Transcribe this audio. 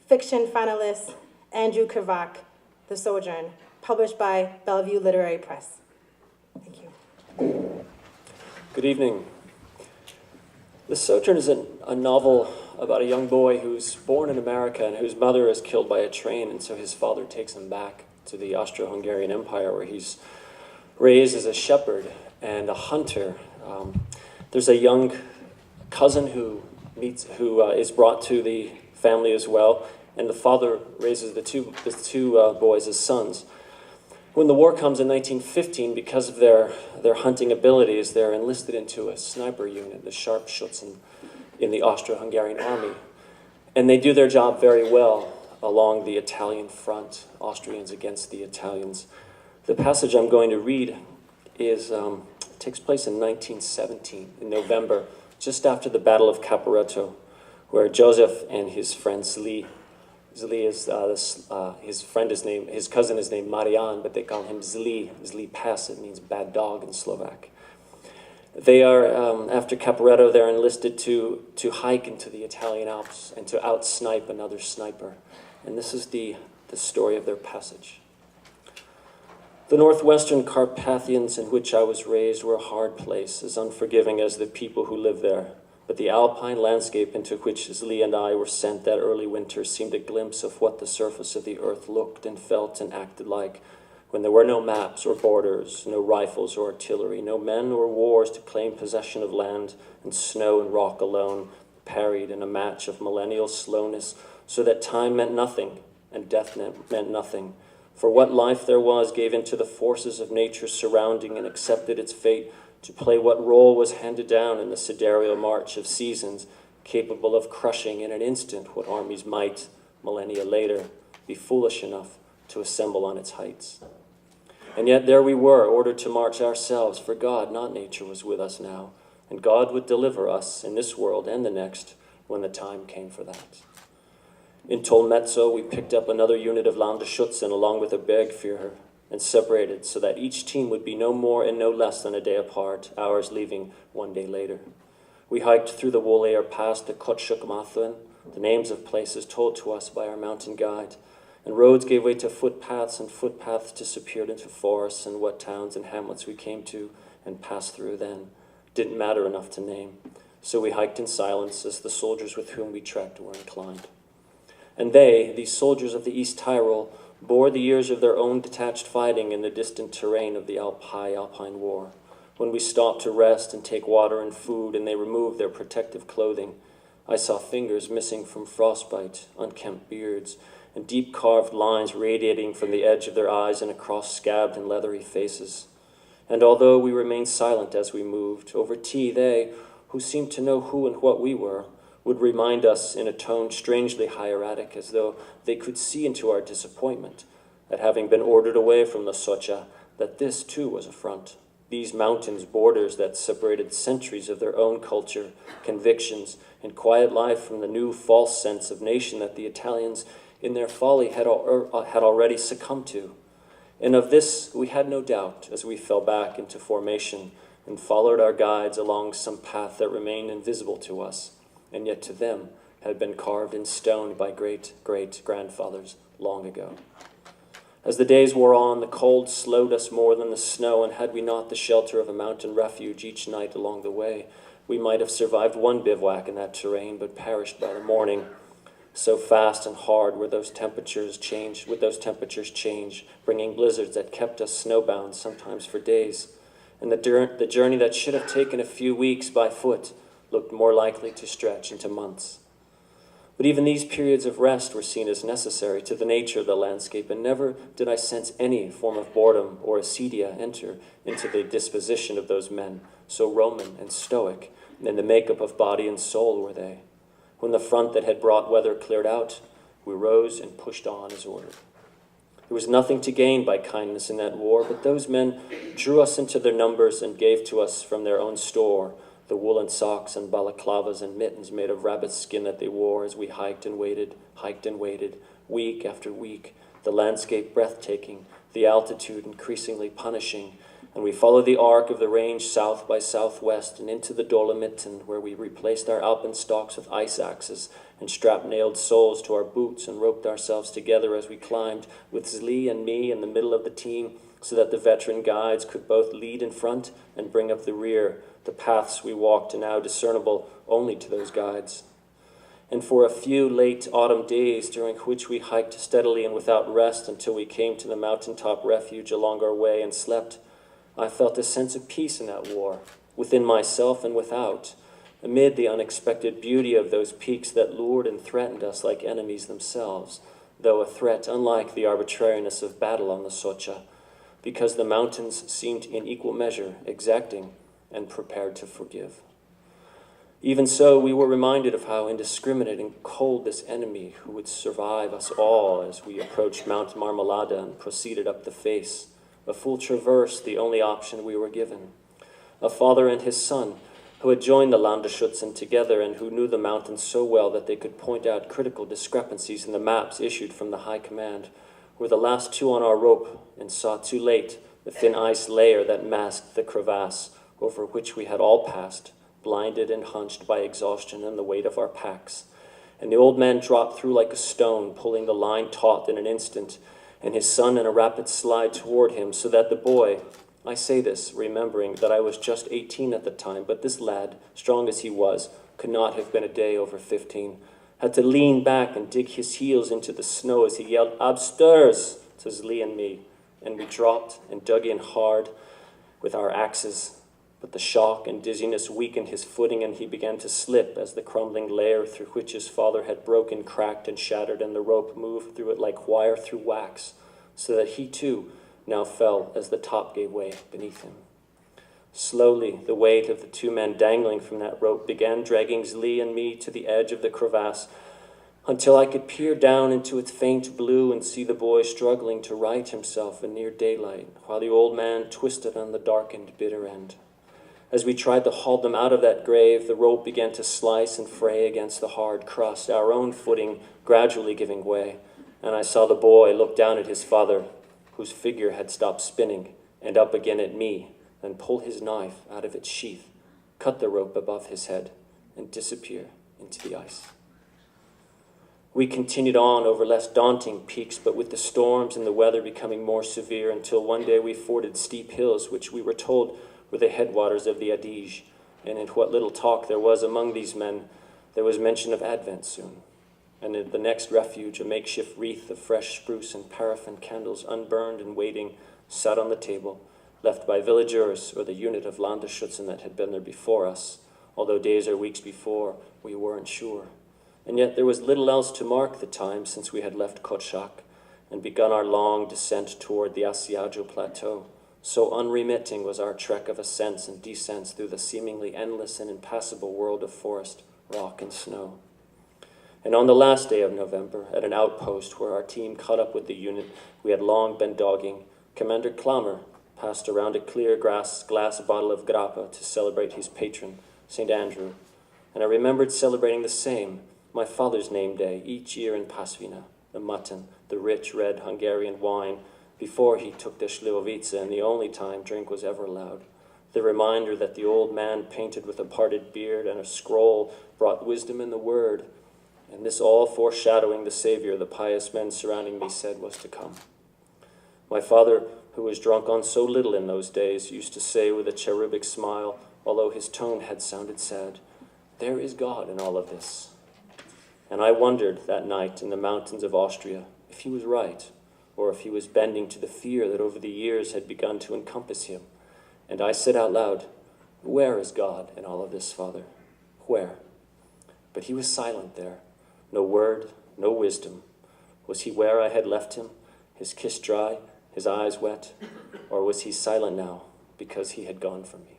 fiction finalist Andrew Krivak, The Sojourn, published by Bellevue Literary Press. Thank you. Good evening. The Sojourn is a novel about a young boy who's born in America and whose mother is killed by a train, and so his father takes him back to the Austro-Hungarian Empire, where he's raised as a shepherd and a hunter. There's a young cousin who is brought to the family as well, and the father raises the two boys as sons. When the war comes in 1915, because of their hunting abilities, they're enlisted into a sniper unit, the Sharpschützen, in the Austro-Hungarian army. And they do their job very well along the Italian front, Austrians against the Italians. The passage I'm going to read takes place in 1917, in November, just after the Battle of Caporetto, where Joseph and his friend Zli is his cousin is named Marian, but they call him Zli Pass. It means bad dog in Slovak. They are, after Caporetto, they're enlisted to hike into the Italian Alps and to out-snipe another sniper. And this is the story of their passage. The northwestern Carpathians in which I was raised were a hard place, as unforgiving as the people who live there. But the alpine landscape into which Zli and I were sent that early winter seemed a glimpse of what the surface of the earth looked and felt and acted like, when there were no maps or borders, no rifles or artillery, no men or wars to claim possession of land, and snow and rock alone, parried in a match of millennial slowness, so that time meant nothing and death meant nothing. For what life there was gave into the forces of nature surrounding and accepted its fate to play what role was handed down in the sidereal march of seasons, capable of crushing in an instant what armies might, millennia later, be foolish enough to assemble on its heights. And yet there we were, ordered to march ourselves, for God, not nature, was with us now, and God would deliver us in this world and the next when the time came for that. In Tolmezzo, we picked up another unit of Landesschützen along with a Bergführer, and separated so that each team would be no more and no less than a day apart, ours leaving one day later. We hiked through the Wollair Pass to Kotschuk-Mathuen, the names of places told to us by our mountain guide, and roads gave way to footpaths, and footpaths disappeared into forests, and what towns and hamlets we came to and passed through then didn't matter enough to name. So we hiked in silence as the soldiers with whom we trekked were inclined. And they, these soldiers of the East Tyrol, bore the years of their own detached fighting in the distant terrain of the high Alpine War. When we stopped to rest and take water and food, and they removed their protective clothing, I saw fingers missing from frostbite, unkempt beards, and deep carved lines radiating from the edge of their eyes and across scabbed and leathery faces. And although we remained silent as we moved, over tea they, who seemed to know who and what we were, would remind us in a tone strangely hieratic, as though they could see into our disappointment at having been ordered away from the Socha, that this too was a front. These mountains, borders that separated centuries of their own culture, convictions, and quiet life from the new false sense of nation that the Italians, in their folly, had already succumbed to. And of this we had no doubt as we fell back into formation and followed our guides along some path that remained invisible to us, and yet to them had been carved in stone by great-great-grandfathers long ago. As the days wore on, the cold slowed us more than the snow, and had we not the shelter of a mountain refuge each night along the way, we might have survived one bivouac in that terrain, but perished by the morning. So fast and hard would those temperatures change, bringing blizzards that kept us snowbound, sometimes for days. And the journey that should have taken a few weeks by foot looked more likely to stretch into months. But even these periods of rest were seen as necessary to the nature of the landscape, and never did I sense any form of boredom or acedia enter into the disposition of those men, so Roman and stoic, and in the makeup of body and soul were they. When the front that had brought weather cleared out, we rose and pushed on as ordered. There was nothing to gain by kindness in that war, but those men drew us into their numbers and gave to us from their own store the woolen socks and balaclavas and mittens made of rabbit skin that they wore as we hiked and waited, week after week, the landscape breathtaking, the altitude increasingly punishing, And we followed the arc of the range south by southwest and into the Dolomiten, where we replaced our alpenstocks with ice axes and strap-nailed soles to our boots and roped ourselves together as we climbed, with Zli and me in the middle of the team, so that the veteran guides could both lead in front and bring up the rear. The paths we walked are now discernible only to those guides. And for a few late autumn days, during which we hiked steadily and without rest until we came to the mountaintop refuge along our way and slept, I felt a sense of peace in that war, within myself and without, amid the unexpected beauty of those peaks that lured and threatened us like enemies themselves, though a threat unlike the arbitrariness of battle on the Socha, because the mountains seemed in equal measure exacting and prepared to forgive. Even so, we were reminded of how indiscriminate and cold this enemy who would survive us all as we approached Mount Marmolada and proceeded up the face, a full traverse the only option we were given. A father and his son who had joined the Landesschützen together and who knew the mountains so well that they could point out critical discrepancies in the maps issued from the High Command, were the last two on our rope and saw too late the thin ice layer that masked the crevasse over which we had all passed, blinded and hunched by exhaustion and the weight of our packs. And the old man dropped through like a stone, pulling the line taut in an instant, and his son in a rapid slide toward him, so that the boy, I say this remembering that I was just 18 at the time, but this lad, strong as he was, could not have been a day over 15, had to lean back and dig his heels into the snow as he yelled, "Absters!" to Zli and me, and we dropped and dug in hard with our axes. But the shock and dizziness weakened his footing, and he began to slip as the crumbling layer through which his father had broken cracked and shattered, and the rope moved through it like wire through wax, so that he too now fell as the top gave way beneath him. Slowly, the weight of the two men dangling from that rope began dragging Zli and me to the edge of the crevasse, until I could peer down into its faint blue and see the boy struggling to right himself in near daylight, while the old man twisted on the darkened bitter end. As we tried to haul them out of that grave, the rope began to slice and fray against the hard crust, our own footing gradually giving way, and I saw the boy look down at his father, whose figure had stopped spinning, and up again at me, then pull his knife out of its sheath, cut the rope above his head, and disappear into the ice. We continued on over less daunting peaks, but with the storms and the weather becoming more severe, until one day we forded steep hills, which we were told were the headwaters of the Adige, and in what little talk there was among these men, there was mention of Advent soon. And at the next refuge, a makeshift wreath of fresh spruce and paraffin candles, unburned and waiting, sat on the table, left by villagers or the unit of Landesschützen that had been there before us, although days or weeks before we weren't sure. And yet there was little else to mark the time since we had left Kotschak and begun our long descent toward the Asiago Plateau. So unremitting was our trek of ascents and descents through the seemingly endless and impassable world of forest, rock, and snow. And on the last day of November, at an outpost where our team caught up with the unit we had long been dogging, Commander Klammer passed around a clear glass bottle of grappa to celebrate his patron, St. Andrew. And I remembered celebrating the same, my father's name day, each year in Pasvina, the mutton, the rich red Hungarian wine, before he took the Slivovica, and the only time drink was ever allowed. The reminder that the old man painted with a parted beard and a scroll brought wisdom in the word, and this all foreshadowing the Savior the pious men surrounding me said was to come. My father, who was drunk on so little in those days, used to say with a cherubic smile, although his tone had sounded sad, "There is God in all of this." And I wondered that night in the mountains of Austria if he was right, or if he was bending to the fear that over the years had begun to encompass him. And I said out loud, "Where is God in all of this, Father? Where?" But he was silent there. No word, no wisdom. Was he where I had left him, his kiss dry, his eyes wet? Or was he silent now because he had gone from me?